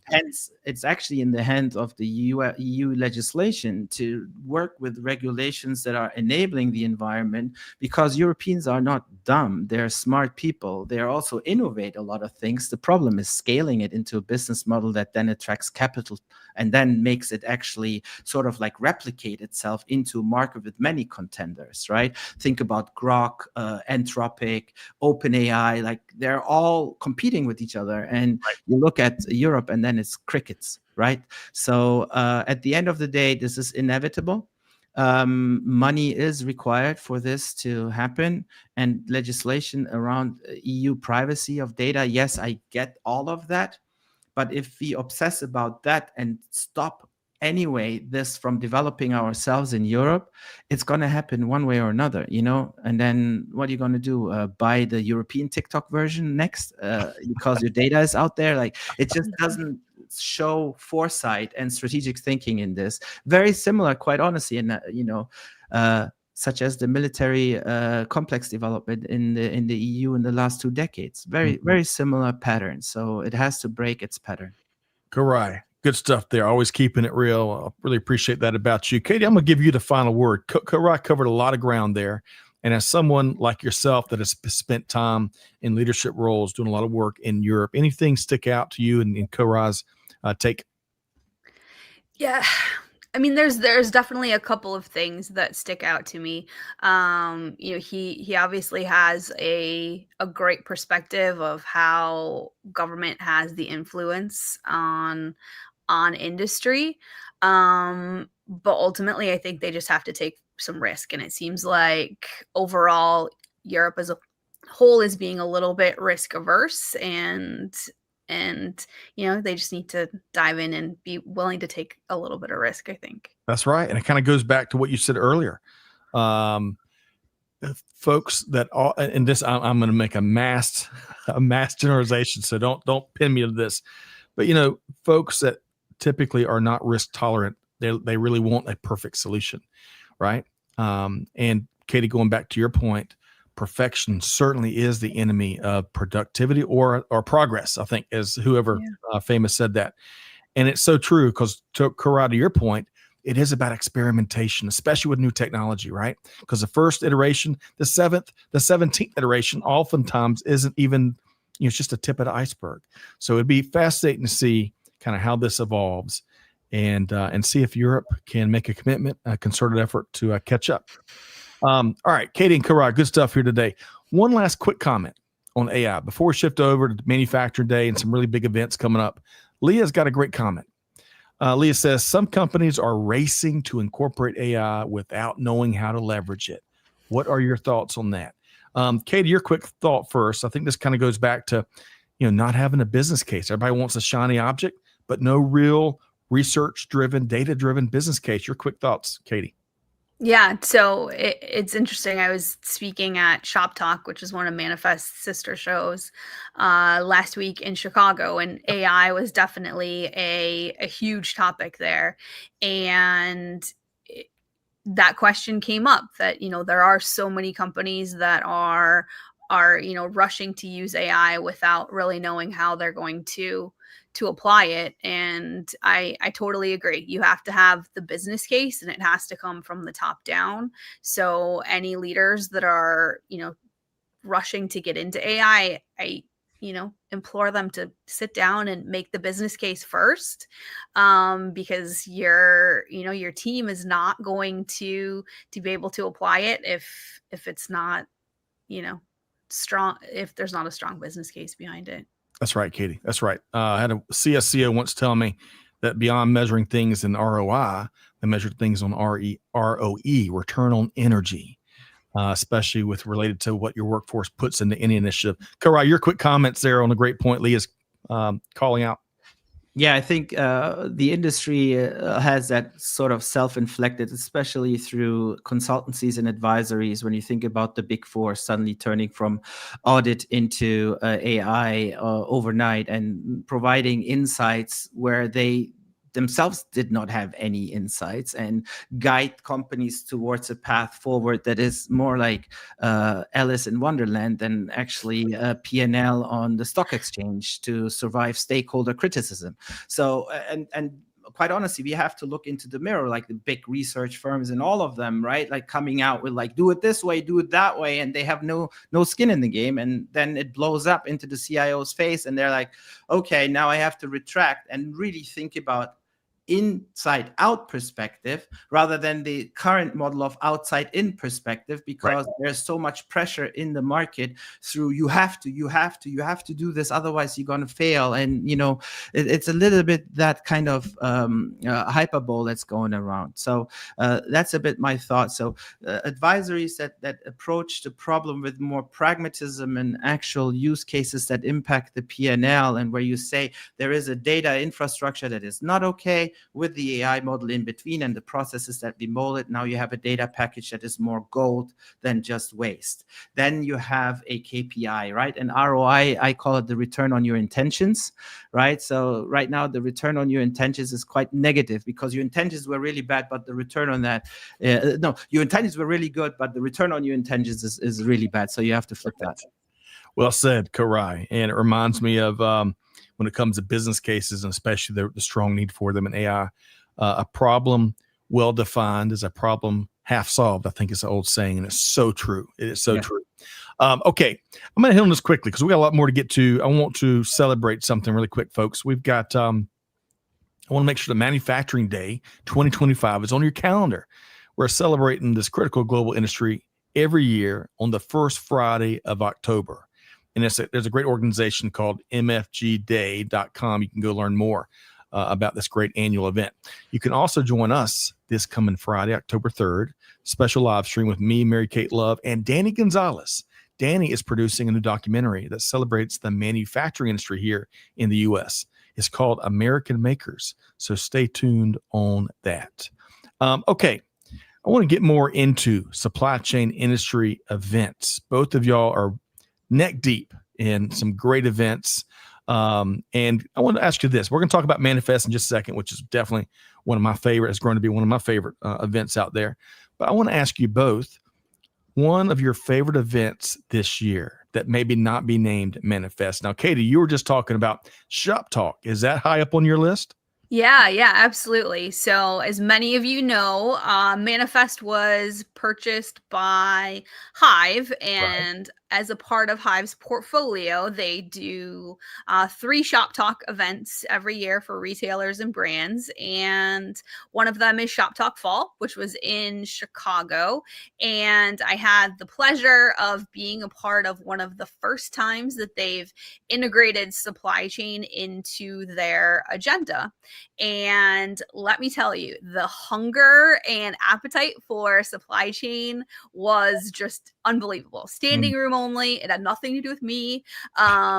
Hence, it's actually in the hands of the EU legislation to work with regulations that are enabling the environment, because Europeans are not dumb. They're smart people. They also innovate a lot of things. The problem is scaling it into a business model that then attracts capital and then makes it actually sort of like replicate itself into a market with many contenders, right? Think about Grok, Anthropic, OpenAI, like they're all competing with each other. And you look at Europe and then it's crickets, right? So at the end of the day, this is inevitable. Money is required for this to happen, and legislation around EU privacy of data. Yes, I get all of that. But if we obsess about that and stop anyway this from developing ourselves in Europe, it's going to happen one way or another, you know. And then what are you going to do? Buy the European TikTok version next because your data is out there? Like, it just doesn't show foresight and strategic thinking in this. Very similar, quite honestly, and such as the military complex development in the EU in the last 2 decades. Very similar pattern. So it has to break its pattern. Koray, good stuff there. Always keeping it real. I really appreciate that about you. Katie, I'm going to give you the final word. Koray covered a lot of ground there. And as someone like yourself that has spent time in leadership roles, doing a lot of work in Europe, anything stick out to you in Koray's take? Yeah. I mean, there's definitely a couple of things that stick out to me. He obviously has a great perspective of how government has the influence on industry. But ultimately, I think they just have to take some risk. And it seems like overall, Europe as a whole is being a little bit risk averse, and they just need to dive in and be willing to take a little bit of risk, I think. That's right. And it kind of goes back to what you said earlier. Folks that all, and this, I'm going to make a mass generalization. So don't pin me to this, but folks that typically are not risk tolerant, they really want a perfect solution. Right. And Katie, going back to your point, perfection certainly is the enemy of productivity or progress, I think, as whoever famous said that. And it's so true, because to Koray, to your point, it is about experimentation, especially with new technology, right? Because the first iteration, the 17th iteration oftentimes isn't even, it's just a tip of the iceberg. So it'd be fascinating to see kind of how this evolves and see if Europe can make a commitment, a concerted effort to catch up. All right, Katie and Koray, good stuff here today. One last quick comment on AI before we shift over to Manufacturing Day and some really big events coming up. Leah's got a great comment. Leah says, some companies are racing to incorporate AI without knowing how to leverage it. What are your thoughts on that? Katie, your quick thought first. I think this kind of goes back to, not having a business case. Everybody wants a shiny object, but no real research-driven, data-driven business case. Your quick thoughts, Katie. Yeah, so it's interesting. I was speaking at Shop Talk, which is one of Manifest's sister shows, last week in Chicago, and AI was definitely a huge topic there. And that question came up that, there are so many companies that are rushing to use AI without really knowing how they're going to apply it. And I totally agree. You have to have the business case, and it has to come from the top down. So any leaders that are, rushing to get into AI, I implore them to sit down and make the business case first, because your team is not going to be able to apply it if it's not, strong, if there's not a strong business case behind it. That's right, Katie. That's right. I had a CSCO once tell me that beyond measuring things in ROI, they measured things on ROE, return on energy, especially with related to what your workforce puts into any initiative. Koray, your quick comments there on a great point Lee is calling out. Yeah, I think the industry has that sort of self-inflicted, especially through consultancies and advisories. When you think about the big four suddenly turning from audit into AI overnight and providing insights where they themselves did not have any insights, and guide companies towards a path forward that is more like Alice in Wonderland than actually P&L on the stock exchange to survive stakeholder criticism. So, and quite honestly, we have to look into the mirror, like the big research firms and all of them, right? Like coming out with like, do it this way, do it that way. And they have no skin in the game. And then it blows up into the CIO's face. And they're like, okay, now I have to retract and really think about inside out perspective rather than the current model of outside in perspective, because there's so much pressure in the market through you have to do this, otherwise you're going to fail. And it's a little bit that kind of hyperbole that's going around. So that's a bit my thought. So advisories that approach the problem with more pragmatism and actual use cases that impact the P&L, and where you say there is a data infrastructure that is not okay with the AI model in between and the processes that we molded. Now you have a data package that is more gold than just waste. Then you have a KPI, right? And ROI, I call it the return on your intentions, right? So right now the return on your intentions is quite negative because your intentions were really bad, but the return on that, your intentions were really good, but the return on your intentions is really bad. So you have to flip that. Well said, Koray. And it reminds me of when it comes to business cases, and especially the strong need for them in AI, a problem well defined is a problem half solved. I think it's an old saying, and it's so true. It is so true. Okay, I'm going to hit on this quickly because we got a lot more to get to. I want to celebrate something really quick, folks. We've got, I want to make sure the Manufacturing Day 2025 is on your calendar. We're celebrating this critical global industry every year on the first Friday of October. And there's a great organization called mfgday.com. You can go learn more about this great annual event. You can also join us this coming Friday, October 3rd, special live stream with me, Mary Kate Love, and Danny Gonzalez. Danny is producing a new documentary that celebrates the manufacturing industry here in the U.S. It's called American Makers. So stay tuned on that. Okay. I want to get more into supply chain industry events. Both of y'all are neck deep in some great events. And I want to ask you this. We're going to talk about Manifest in just a second, which is definitely one of my favorite. It's going to be one of my favorite events out there. But I want to ask you both, one of your favorite events this year that maybe not be named Manifest. Now, Katie, you were just talking about Shop Talk. Is that high up on your list? Yeah, absolutely. So as many of you know, Manifest was purchased by Hive, and as a part of Hive's portfolio, they do 3 Shop Talk events every year for retailers and brands. And one of them is Shop Talk Fall, which was in Chicago. And I had the pleasure of being a part of one of the first times that they've integrated supply chain into their agenda. And let me tell you, the hunger and appetite for supply chain was just unbelievable. Standing room only. It had nothing to do with me,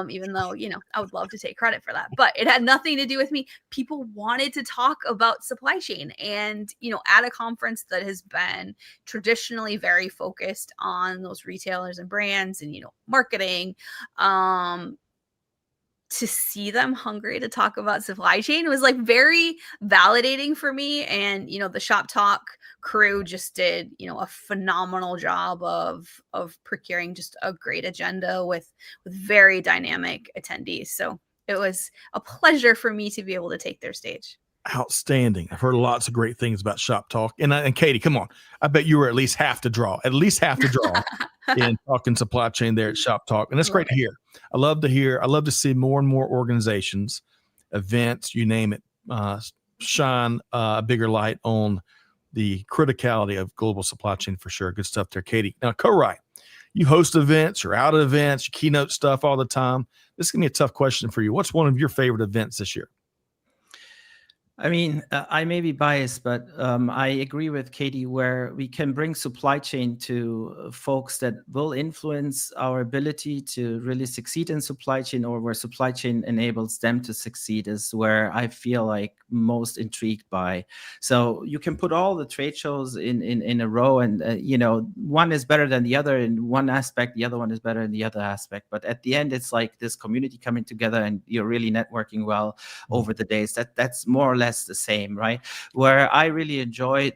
even though, I would love to take credit for that. But it had nothing to do with me. People wanted to talk about supply chain. And, at a conference that has been traditionally very focused on those retailers and brands and, marketing, to see them hungry to talk about supply chain was like very validating for me. And, the Shop Talk crew just did, a phenomenal job of procuring just a great agenda with very dynamic attendees. So it was a pleasure for me to be able to take their stage. Outstanding. I've heard lots of great things about Shop Talk. And Katie, come on. I bet you were at least half the draw in talking supply chain there at Shop Talk. And that's great to hear. I love to see more and more organizations, events, you name it, shine a bigger light on the criticality of global supply chain for sure. Good stuff there, Katie. Now, Koray, you host events, you're out at events, you keynote stuff all the time. This is going to be a tough question for you. What's one of your favorite events this year? I mean, I may be biased, but I agree with Katie where we can bring supply chain to folks that will influence our ability to really succeed in supply chain, or where supply chain enables them to succeed, is where I feel like most intrigued by. So you can put all the trade shows in a row, and one is better than the other in one aspect, the other one is better in the other aspect. But at the end, it's like this community coming together, and you're really networking well over the days. That's more or less the same, right? Where I really enjoyed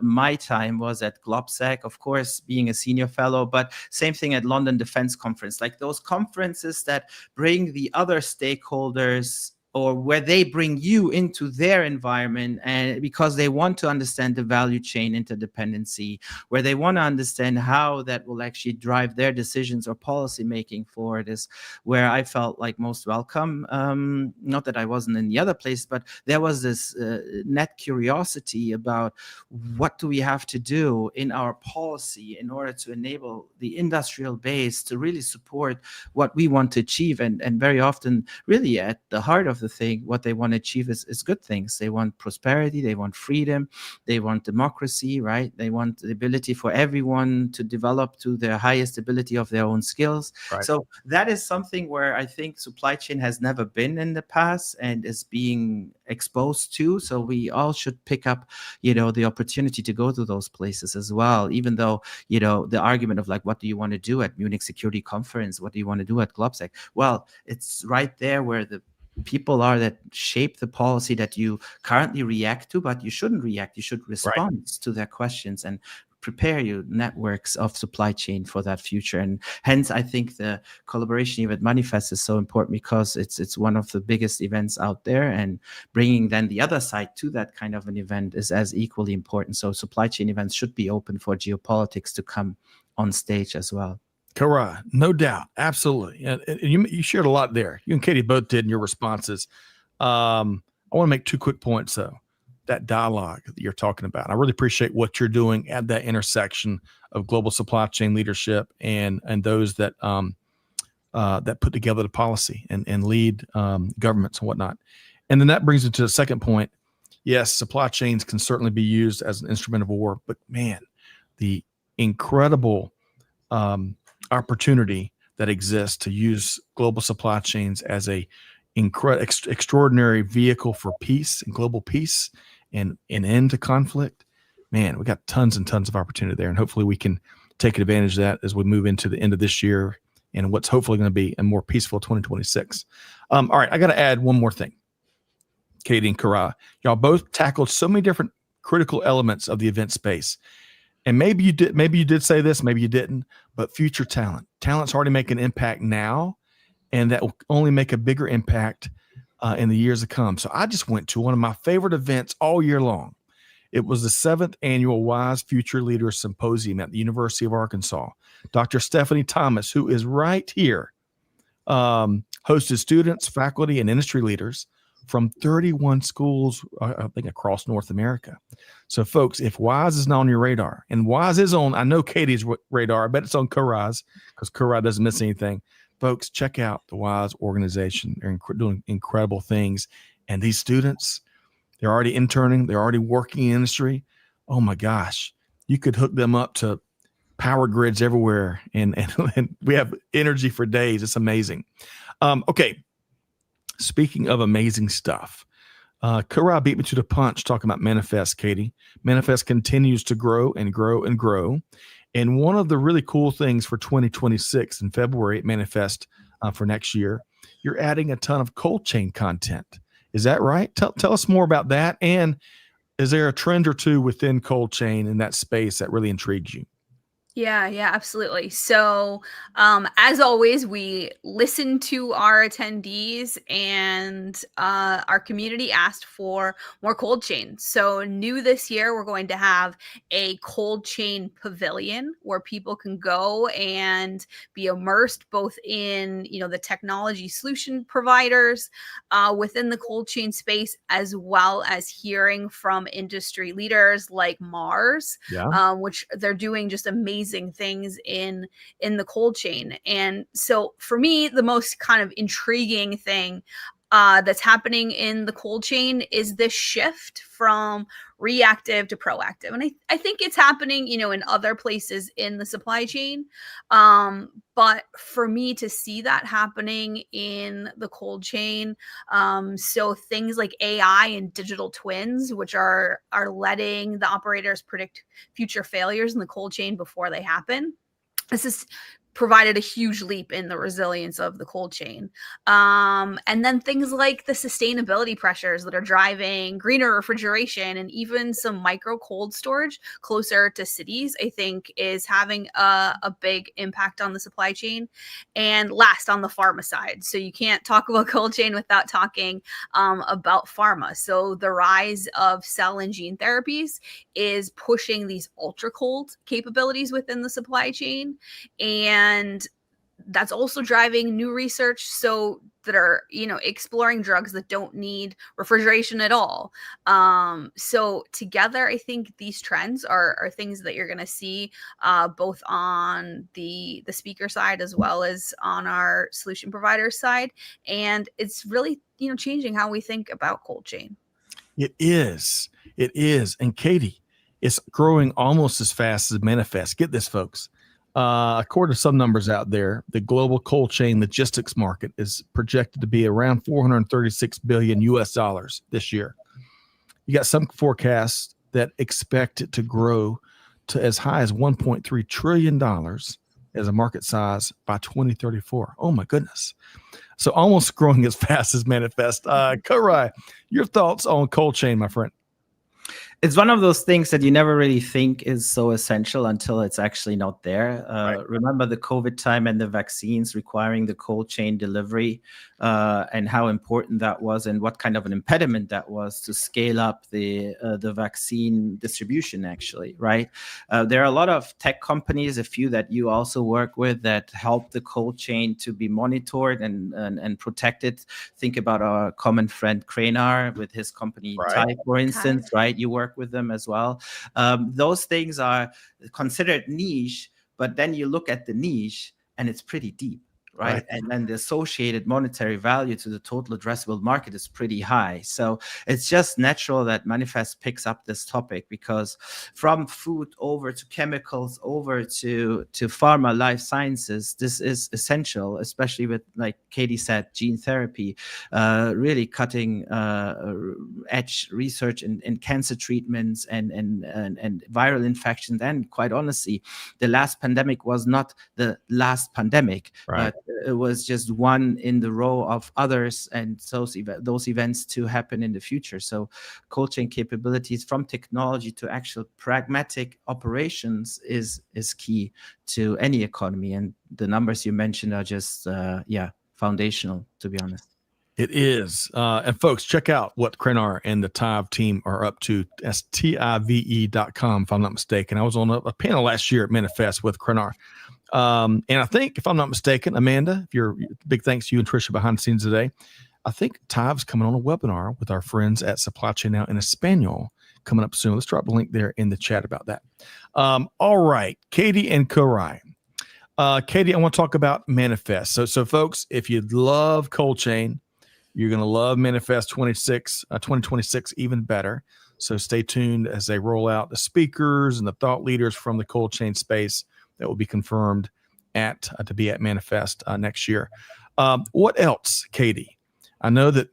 my time was at GlobSec, of course, being a senior fellow, but same thing at London Defense Conference, like those conferences that bring the other stakeholders, or where they bring you into their environment, and because they want to understand the value chain interdependency, where they want to understand how that will actually drive their decisions or policy making forward, is where I felt like most welcome. Not that I wasn't in the other place, but there was this net curiosity about what do we have to do in our policy in order to enable the industrial base to really support what we want to achieve. And very often, really at the heart of the thing, what they want to achieve is good things. They want prosperity, they want freedom, they want democracy, right? They want the ability for everyone to develop to their highest ability of their own skills. Right. So that is something where I think supply chain has never been in the past and is being exposed to. So we all should pick up, the opportunity to go to those places as well, even though, the argument of like, what do you want to do at Munich Security Conference? What do you want to do at GlobSec? Well, it's right there where the people are that shape the policy that you currently react to, but you shouldn't react. You should respond to their questions and prepare your networks of supply chain for that future. And hence, I think the collaboration event Manifest is so important, because it's one of the biggest events out there, and bringing then the other side to that kind of an event is as equally important. So supply chain events should be open for geopolitics to come on stage as well. Koray, no doubt. Absolutely. And you shared a lot there. You and Katie both did in your responses. I want to make two quick points, though. That dialogue that you're talking about, I really appreciate what you're doing at that intersection of global supply chain leadership and those that that put together the policy and lead governments and whatnot. And then that brings me to the second point. Yes, supply chains can certainly be used as an instrument of war, but man, the incredible opportunity that exists to use global supply chains as a extraordinary vehicle for peace and global peace and an end to conflict. Man, we got tons and tons of opportunity there, and hopefully we can take advantage of that as we move into the end of this year and what's hopefully going to be a more peaceful 2026. All right, I got to add one more thing. Katie and Koray, y'all both tackled so many different critical elements of the event space. And maybe you did say this, maybe you didn't, but future talent's already making an impact now, and that will only make a bigger impact in the years to come. So I just went to one of my favorite events all year long. It was the 7th annual Wise Future Leaders Symposium at the University of Arkansas. Dr. Stephanie Thomas, who is right here, hosted students, faculty, and industry leaders from 31 schools, I think, across North America. So, folks, if WISE is not on your radar, and WISE is on, I know Katie's radar, I bet it's on Koray's, because Koray doesn't miss anything. Folks, check out the WISE organization. They're doing incredible things. And these students, they're already interning, they're already working in industry. Oh my gosh, you could hook them up to power grids everywhere, and we have energy for days. It's amazing. Okay. Speaking of amazing stuff, Koray beat me to the punch talking about Manifest, Katie. Manifest continues to grow and grow and grow. And one of the really cool things for 2026 in February at Manifest for next year, you're adding a ton of cold chain content. Is that right? Tell us more about that. And is there a trend or two within cold chain in that space that really intrigues you? Yeah, absolutely. So, as always, we listened to our attendees, and our community asked for more cold chain. So, new this year, we're going to have a cold chain pavilion where people can go and be immersed both in, the technology solution providers within the cold chain space, as well as hearing from industry leaders like Mars, Yeah. which they're doing just amazing things in the cold chain. And so for me, the most kind of intriguing thing that's happening in the cold chain is this shift from reactive to proactive. And I think it's happening, in other places in the supply chain. But for me to see that happening in the cold chain, so things like AI and digital twins, which are letting the operators predict future failures in the cold chain before they happen. This has provided a huge leap in the resilience of the cold chain. And then things like the sustainability pressures that are driving greener refrigeration and even some micro cold storage closer to cities, I think is having a big impact on the supply chain. And last, on the pharma side. So you can't talk about cold chain without talking about pharma. So the rise of cell and gene therapies is pushing these ultra cold capabilities within the supply chain. And that's also driving new research that are exploring drugs that don't need refrigeration at all. So together, I think these trends are things that you're going to see both on the speaker side as well as on our solution provider side, and it's really changing how we think about cold chain. It is. And Katie, it's growing almost as fast as manifest. Get this, folks. According to some numbers out there, the global cold chain logistics market is projected to be around 436 billion US dollars this year. You got some forecasts that expect it to grow to as high as $1.3 trillion as a market size by 2034. Oh my goodness. So almost growing as fast as manifest. Koray, your thoughts on cold chain, my friend? It's one of those things that you never really think is so essential until it's actually not there. Right. Remember the COVID time and the vaccines requiring the cold chain delivery, and how important that was and what kind of an impediment that was to scale up the vaccine distribution, actually, right? There are a lot of tech companies, a few that you also work with, that help the cold chain to be monitored and protected. Think about our common friend Kranar with his company, Right. Type, for instance, right? You work with them as well. Those things are considered niche, but then you look at the niche and it's pretty deep. Right. And then the associated monetary value to the total addressable market is pretty high. So it's just natural that Manifest picks up this topic, because from food over to chemicals over to pharma, life sciences, this is essential, especially with, like Katie said, gene therapy, really cutting edge research in cancer treatments and viral infections. And quite honestly, the last pandemic was not the last pandemic, Right. but it was just one in the row of others, and those events to happen in the future. So cold chain capabilities, from technology to actual pragmatic operations, is key to any economy. And the numbers you mentioned are just foundational, to be honest. It is. And folks, check out what Kranar and the TIVE team are up to. That's TIVE.com, if I'm not mistaken. I was on a panel last year at Manifest with Kranar. And I think, if I'm not mistaken, Amanda, big thanks to you and Tricia behind the scenes today. I think TIVE's coming on a webinar with our friends at Supply Chain Now in Espanol coming up soon. Let's drop a link there in the chat about that. All right, Katie and Koray. Katie, I want to talk about Manifest. So folks, if you love cold chain, you're going to love Manifest 2026 even better. So stay tuned as they roll out the speakers and the thought leaders from the cold chain space that will be confirmed to be at Manifest next year. What else, Katie? I know that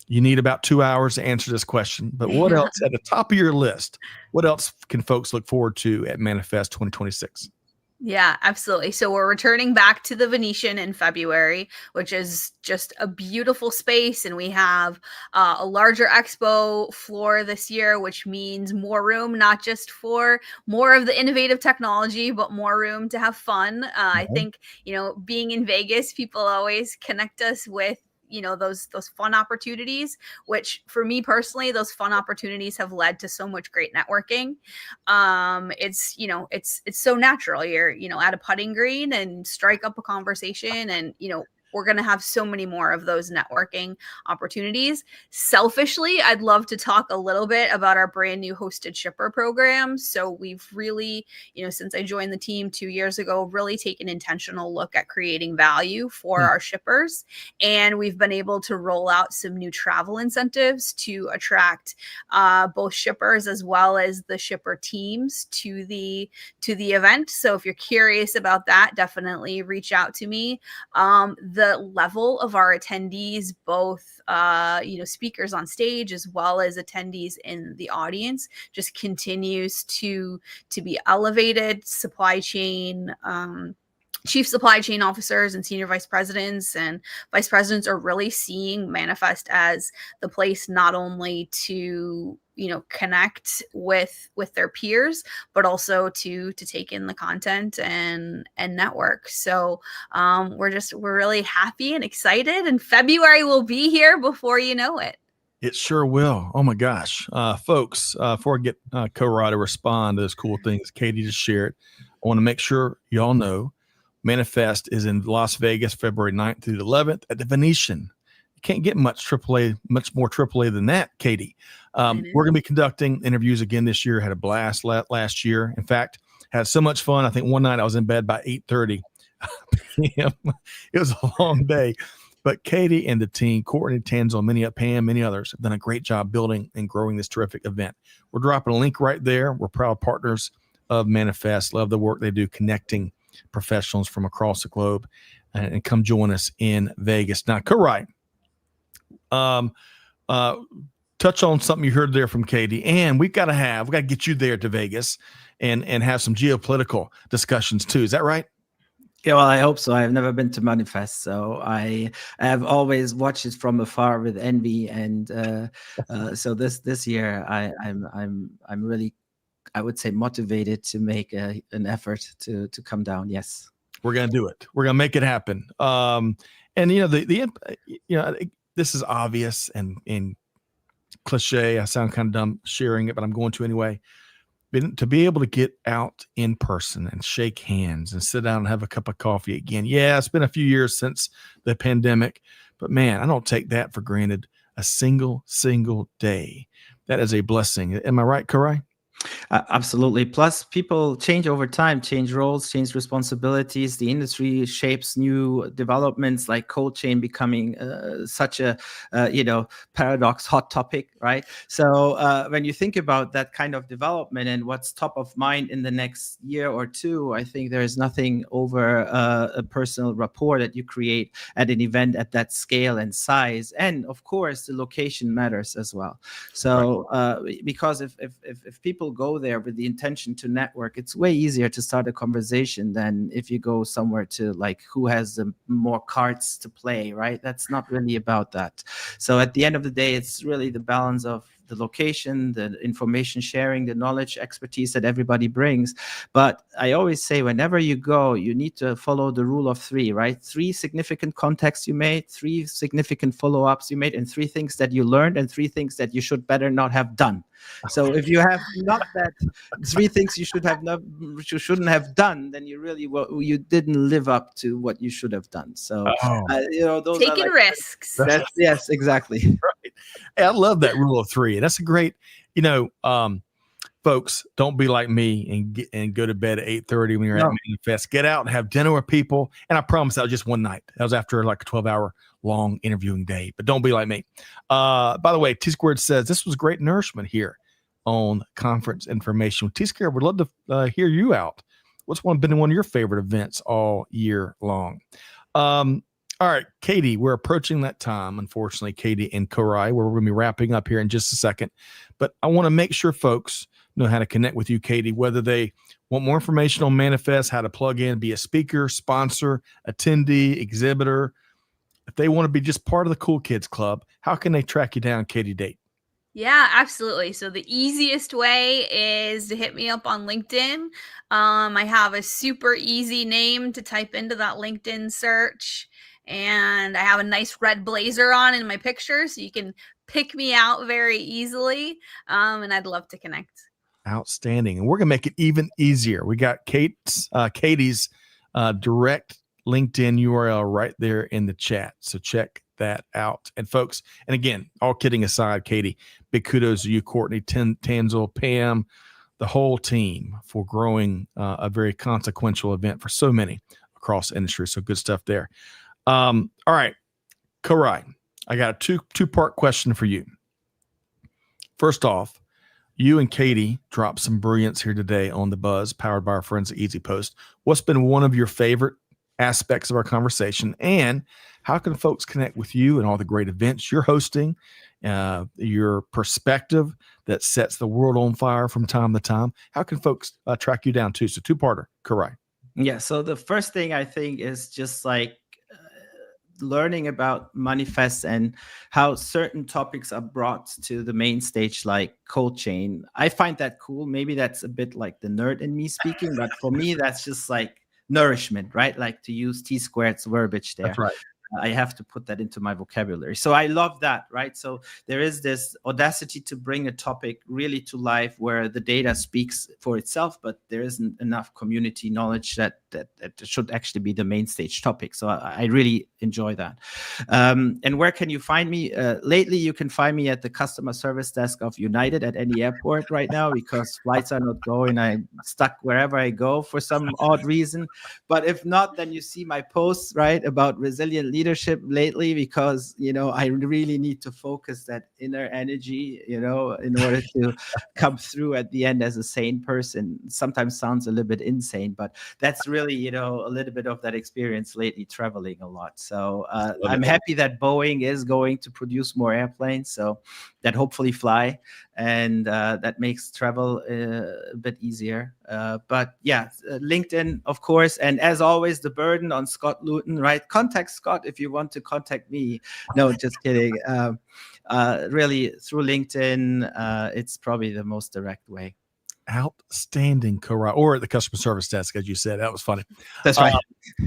you need about 2 hours to answer this question, but what else at the top of your list? What else can folks look forward to at Manifest 2026? Yeah, absolutely. So we're returning back to the Venetian in February, which is just a beautiful space. And we have a larger expo floor this year, which means more room, not just for more of the innovative technology, but more room to have fun. I think, being in Vegas, people always connect us with those fun opportunities, which for me personally, those fun opportunities have led to so much great networking. It's so natural. You're at a putting green and strike up a conversation, and we're going to have so many more of those networking opportunities. Selfishly, I'd love to talk a little bit about our brand new hosted shipper program. So we've really, since I joined the team 2 years ago, really taken an intentional look at creating value for our shippers. And we've been able to roll out some new travel incentives to attract both shippers as well as the shipper teams to the event. So if you're curious about that, definitely reach out to me. The level of our attendees, both speakers on stage as well as attendees in the audience, just continues to be elevated. Supply chain chief supply chain officers and senior vice presidents and vice presidents are really seeing Manifest as the place not only to connect with their peers, but also to take in the content and network. So we're really happy and excited, and February will be here before you know it. It sure will. Oh my gosh. Folks, before I get Koray to respond to those cool things Katie just shared, I want to make sure y'all know Manifest is in Las Vegas, February 9th through the 11th at the Venetian. You can't get much more AAA than that, Katie. We're going to be conducting interviews again this year. Had a blast last year. In fact, had so much fun. I think one night I was in bed by 8:30 p.m. It was a long day. But Katie and the team, Courtney, Tanzel, Pam, many others have done a great job building and growing this terrific event. We're dropping a link right there. We're proud partners of Manifest. Love the work they do connecting professionals from across the globe, and come join us in Vegas. Now, Koray, touch on something you heard there from Katie, and we got to get you there to Vegas and have some geopolitical discussions too. Is that right? Yeah, well, I hope so. I've never been to Manifest, so I have always watched it from afar with envy. And so this year, I'm really, I would say, motivated to make an effort to come down. Yes, we're gonna do it. We're gonna make it happen. And this is obvious and cliche. I sound kind of dumb sharing it, but I'm going to anyway. To be able to get out in person and shake hands and sit down and have a cup of coffee again. Yeah, it's been a few years since the pandemic, but man, I don't take that for granted a single day. That is a blessing. Am I right, Koray? Absolutely. Plus, people change over time, change roles, change responsibilities. The industry shapes new developments, like cold chain becoming such a paradox hot topic, right? So when you think about that kind of development and what's top of mind in the next year or two, I think there is nothing over a personal rapport that you create at an event at that scale and size. And of course, the location matters as well. So because if people go there with the intention to network, it's way easier to start a conversation than if you go somewhere to like who has the more cards to play, right? That's not really about that. So at the end of the day, it's really the balance of the location, the information sharing, the knowledge, expertise that everybody brings. But I always say, whenever you go, you need to follow the rule of three, right? 3 significant contacts you made, 3 significant follow-ups you made, and 3 things that you learned, and 3 things that you should better not have done. So if you have not that 3 things you shouldn't have done, then you didn't live up to what you should have done. So those taking are risks. Yes, exactly. Right. Hey, I love that rule of 3. That's a great, folks, don't be like me and go to bed at 8:30 when you're at Manifest. Get out and have dinner with people. And I promise that was just one night. That was after like a 12-hour long interviewing day. But don't be like me. By the way, T-Squared says this was great nourishment here on conference information. T-Squared, would love to hear you out. What's been one of your favorite events all year long? All right, Katie, we're approaching that time, unfortunately, Katie and Koray, where we're going to be wrapping up here in just a second. But I want to make sure folks know how to connect with you, Katie, whether they want more information on Manifest, how to plug in, be a speaker, sponsor, attendee, exhibitor. If they want to be just part of the Cool Kids Club, how can they track you down, Katie Date? Yeah, absolutely. So the easiest way is to hit me up on LinkedIn. I have a super easy name to type into that LinkedIn search, and I have a nice red blazer on in my picture, so you can pick me out very easily. And I'd love to connect. Outstanding. And we're going to make it even easier. We got Katie's direct LinkedIn URL right there in the chat. So check that out. And folks, and again, all kidding aside, Katie, big kudos to you, Courtney, Tanzel, Pam, the whole team for growing a very consequential event for so many across the industry. So good stuff there. All right, Koray, I got a two-part question for you. First off, you and Katie dropped some brilliance here today on The Buzz, powered by our friends at EasyPost. What's been one of your favorite aspects of our conversation, and how can folks connect with you and all the great events you're hosting, your perspective that sets the world on fire from time to time? How can folks track you down too? So two-parter, Koray. Yeah. So the first thing I think is just like learning about manifests and how certain topics are brought to the main stage, like cold chain. I find that cool. Maybe that's a bit like the nerd in me speaking, but for me, that's just like nourishment, right? Like, to use T-Squared's verbiage there. That's right. I have to put that into my vocabulary. So I love that, right? So there is this audacity to bring a topic really to life where the data speaks for itself, but there isn't enough community knowledge that should actually be the main stage topic. So I really enjoy that. And where can you find me? Lately, you can find me at the customer service desk of United at any airport right now, because flights are not going. I'm stuck wherever I go for some odd reason. But if not, then you see my posts, right, about resilient leadership lately, because, you know, I really need to focus that inner energy, you know, in order to come through at the end as a sane person. Sometimes sounds a little bit insane, but that's really, you know, a little bit of that experience lately, traveling a lot. So I'm happy that Boeing is going to produce more airplanes, so that hopefully fly, and that makes travel a bit easier. But yeah, LinkedIn, of course. And as always, the burden on Scott Luton, right? Contact Scott if you want to contact me. No, just kidding. Really, through LinkedIn, it's probably the most direct way. Outstanding, Koray, or at the customer service desk, as you said. That was funny. That's right.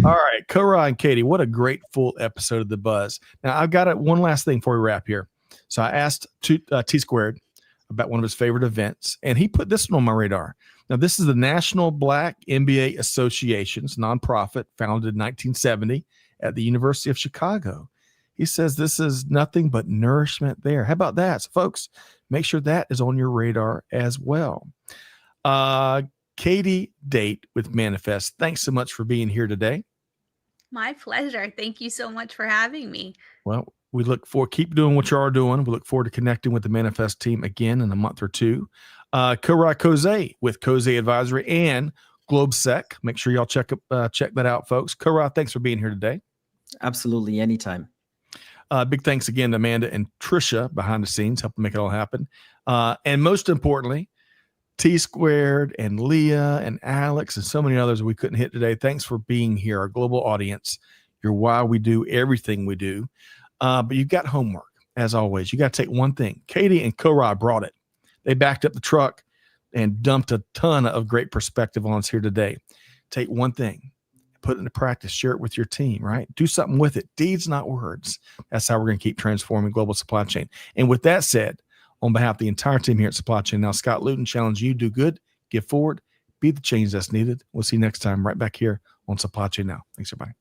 All right, Koray and Katie, what a great full episode of The Buzz. Now, I've got one last thing before we wrap here. So I asked T-Squared about one of his favorite events, and he put this one on my radar. Now, this is the National Black MBA Association's nonprofit, founded in 1970 at the University of Chicago. He says this is nothing but nourishment there. How about that? So, folks, make sure that is on your radar as well. Katie Date with Manifest, thanks so much for being here today. My pleasure. Thank you so much for having me. Well, we look forward, keep doing what you are doing. We look forward to connecting with the Manifest team again in a month or two. Koray Kose with Kose Advisory and GlobeSec. Make sure y'all check that out, folks. Koray, thanks for being here today. Absolutely, anytime. Big thanks again to Amanda and Trisha behind the scenes, helping make it all happen. And most importantly, T-Squared and Leah and Alex and so many others we couldn't hit today. Thanks for being here, our global audience. You're why we do everything we do. But you've got homework, as always. You got to take one thing. Katie and Koray brought it. They backed up the truck and dumped a ton of great perspective on us here today. Take one thing, put it into practice, share it with your team, right? Do something with it. Deeds, not words. That's how we're going to keep transforming global supply chain. And with that said, on behalf of the entire team here at Supply Chain Now, Scott Luton challenge you: do good, give forward, be the change that's needed. We'll see you next time right back here on Supply Chain Now. Thanks, everybody.